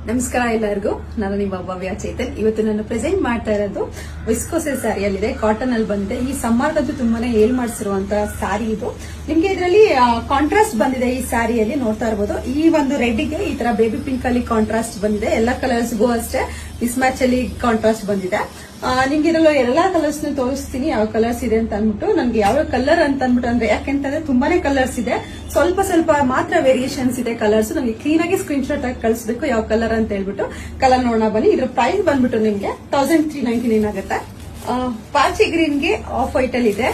ನಮಸ್ಕಾರ ಎಲ್ಲರಿಗೂ. ನಾನು ನಿಮ್ಮ ಭವ್ಯ ಚೈತನ್. ಇವತ್ತು ನಾನು ಪ್ರೆಸೆಂಟ್ ಮಾಡ್ತಾ ಇರೋದು ವಿಸ್ಕೋಸೆ ಸ್ಯಾರಿಯಲ್ಲಿದೆ, ಕಾಟನ್ ಅಲ್ಲಿ ಬಂದಿದೆ. ಈ ಸಮ್ಮರ್ಗಂತೂ ತುಂಬಾನೇ ಏಳ್ ಮಾಡಿಸಿರುವಂತ ಸ್ಯಾರಿ ಇದು. ನಿಮ್ಗೆ ಇದರಲ್ಲಿ ಕಾಂಟ್ರಾಸ್ಟ್ ಬಂದಿದೆ. ಈ ಸ್ಯಾರಿಯಲ್ಲಿ ನೋಡ್ತಾ ಇರಬಹುದು. ಈ ಒಂದು ರೆಡ್ ಗೆ ಈ ತರ ಬೇಬಿ ಪಿಂಕ್ ಅಲ್ಲಿ ಕಾಂಟ್ರಾಸ್ಟ್ ಬಂದಿದೆ. ಎಲ್ಲಾ ಕಲರ್ಸ್ಗೂ ಅಷ್ಟೇ ಮಿಸ್ ಮ್ಯಾಚ್ ಅಲ್ಲಿ ಕಾಂಟ್ರಾಸ್ಟ್ ಬಂದಿದೆ. ನಿಮ್ಗೆ ಇದರಲ್ಲಿ ಎಲ್ಲಾ ಕಲರ್ಸ್ ತೋರಿಸ್ತೀನಿ, ಯಾವ ಕಲರ್ಸ್ ಇದೆ ಅಂತ ಅಂದ್ಬಿಟ್ಟು. ನನ್ಗೆ ಯಾವ ಕಲರ್ ಅಂತ ಅಂದ್ಬಿಟ್ಟು ಅಂದ್ರೆ ಯಾಕೆಂತಂದ್ರೆ ತುಂಬಾನೇ ಕಲರ್ಸ್ ಇದೆ, ಸ್ವಲ್ಪ ಸ್ವಲ್ಪ ಮಾತ್ರ ವೇರಿಯೇಷನ್ಸ್ ಇದೆ ಕಲರ್ಸ್. ನಮ್ಗೆ ಕ್ಲೀನ್ ಆಗಿ ಸ್ಕ್ರೀನ್ ಶಾಟ್ ಆಗಿ ಕಳಿಸಬೇಕು ಯಾವ ಕಲರ್ ಅಂತ ಹೇಳ್ಬಿಟ್ಟು. ಕಲರ್ ನೋಡೋಣ ಬನ್ನಿ. ಇದ್ರ ಪ್ರೈಸ್ ಬಂದ್ಬಿಟ್ಟು ನಿಮ್ಗೆ 1399 ಆಗುತ್ತೆ. ಪಾಚಿ ಗ್ರೀನ್ ಗೆ ಆಫ್ ವೈಟ್ ಅಲ್ಲಿ ಇದೆ.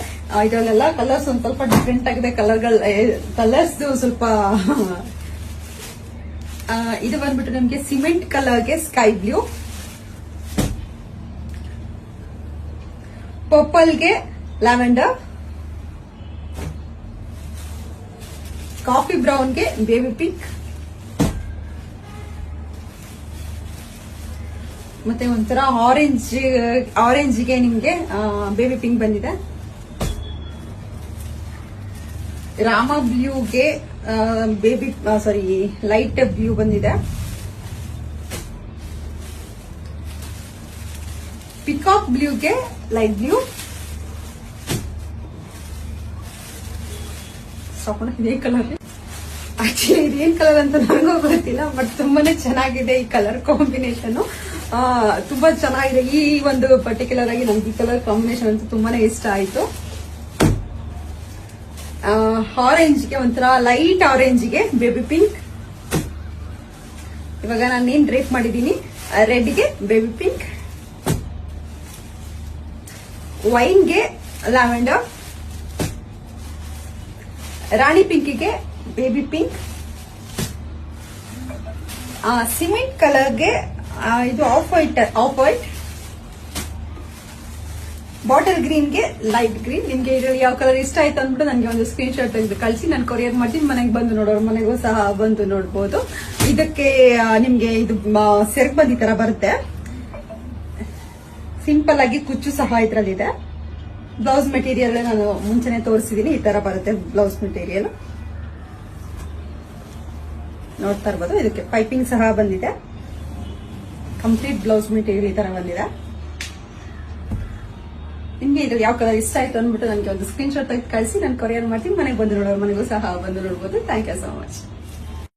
ಇದರಲ್ಲೆಲ್ಲ ಕಲರ್ಸ್ ಒಂದ್ ಸ್ವಲ್ಪ ಡಿಫ್ರೆಂಟ್ ಆಗಿದೆ. ಕಲರ್ಸ್ ಸ್ವಲ್ಪ ಇದು ಬಂದ್ಬಿಟ್ಟು ನಮ್ಗೆ ಸಿಮೆಂಟ್ ಕಲರ್ ಗೆ ಸ್ಕೈ ಬ್ಲೂ, ಪರ್ಪಲ್ ಗೆ ಲ್ಯಾವೆಂಡರ್, ಕಾಫಿ ಬ್ರೌನ್ ಗೆ ಬೇಬಿ ಪಿಂಕ್, ಮತ್ತೆ ಒಂಥರ ಆರೆಂಜ್ ಗೆ ನಿಮ್ಗೆ ಬೇಬಿ ಪಿಂಕ್ ಬಂದಿದೆ. ರಾಮ ಬ್ಲೂಗೆ ಲೈಟ್ ಬ್ಲೂ ಬಂದಿದೆ. ಪಿಕಾಕ್ ಬ್ಲೂಗೆ ಲೈಟ್ ಬ್ಲೂ. ಇದೇ ಕಲರ್ ಆಕ್ಚುಲಿ ಇದೇನ್ ಕಲರ್ ಅಂತ ನನಗೂ ಗೊತ್ತಿಲ್ಲ, ಬಟ್ ತುಂಬಾನೇ ಚೆನ್ನಾಗಿದೆ ಈ ಕಲರ್ ಕಾಂಬಿನೇಷನ್. ತುಂಬಾ ಚೆನ್ನಾಗಿದೆ. ಈ ಒಂದು ಪರ್ಟಿಕ್ಯುಲರ್ ಆಗಿ ನಮ್ಗೆ ಈ ಕಲರ್ ಕಾಂಬಿನೇಷನ್ ಅಂತ ತುಂಬಾನೇ ಇಷ್ಟ ಆಯ್ತು. ಆರೆಂಜ್ಗೆ ಒಂಥರ ಲೈಟ್ ಆರೆಂಜ್ಗೆ ಬೇಬಿ ಪಿಂಕ್. ಇವಾಗ ನಾನು ಏನ್ ಡ್ರೇಪ್ ಮಾಡಿದೀನಿ ರೆಡ್ಗೆ ಬೇಬಿ ಪಿಂಕ್, ವೈನ್ಗೆ ಲ್ಯಾವೆಂಡರ್, ರಾಣಿ ಪಿಂಕಿಗೆ ಬೇಬಿ ಪಿಂಕ್, ಸಿಮೆಂಟ್ ಕಲರ್ಗೆ ಇದು ಆಫ್ ವೈಟ್, ಬಾಟಲ್ ಗ್ರೀನ್ಗೆ ಲೈಟ್ ಗ್ರೀನ್. ನಿಮ್ಗೆ ಇದರಲ್ಲಿ ಯಾವ ಕಲರ್ ಇಷ್ಟ ಆಯ್ತು ಅಂದ್ಬಿಟ್ಟು ನನಗೆ ಒಂದು ಸ್ಕ್ರೀನ್ ಶಾಟ್ ತೆಗೆದು ಕಳಿಸಿ, ನಾನು ಕೊರಿಯರ್ ಮಾಡ್ತೀನಿ. ಮನೆಗೆ ಬಂದು ನೋಡೋರು ಮನೆಗೂ ಸಹ ಬಂದು ನೋಡಬಹುದು. ಇದಕ್ಕೆ ನಿಮ್ಗೆ ಇದು ಸೆರಗ್ ಬಂದ್ ಈ ತರ ಬರುತ್ತೆ. ಸಿಂಪಲ್ ಆಗಿ ಕುಚ್ಚು ಸಹ ಇದ್ರಲ್ಲಿದೆ. ಬ್ಲೌಸ್ ಮೆಟೀರಿಯಲ್ ನಾನು ಮುಂಚೆನೆ ತೋರಿಸಿದೀನಿ. ಈ ತರ ಬರುತ್ತೆ ಬ್ಲೌಸ್ ಮೆಟೀರಿಯಲ್, ನೋಡ್ತಾ ಇರ್ಬೋದು. ಇದಕ್ಕೆ ಪೈಪಿಂಗ್ ಸಹ ಬಂದಿದೆ. ಕಂಪ್ಲೀಟ್ ಬ್ಲೌಸ್ ಮೆಟೀರಿಯಲ್ ಈ ತರ ಬಂದಿದೆ. ನಿಮ್ಗೆ ಇದು ಯಾವ ಕಲರ್ ಇಷ್ಟ ಆಯ್ತು ಅಂದ್ಬಿಟ್ಟು ನನಗೆ ಒಂದು ಸ್ಕ್ರೀನ್ ಶಾಟ್ ತೆಗೆದು ಕಳಿಸಿ, ನಾನು ಕೊರಿಯರ್ ಮಾಡ್ತೀನಿ. ಮನೆಗೆ ಬಂದು ನೋಡೋರು ಮನೆಗೂ ಸಹ ಬಂದು ನೋಡಬಹುದು. Thank you so much.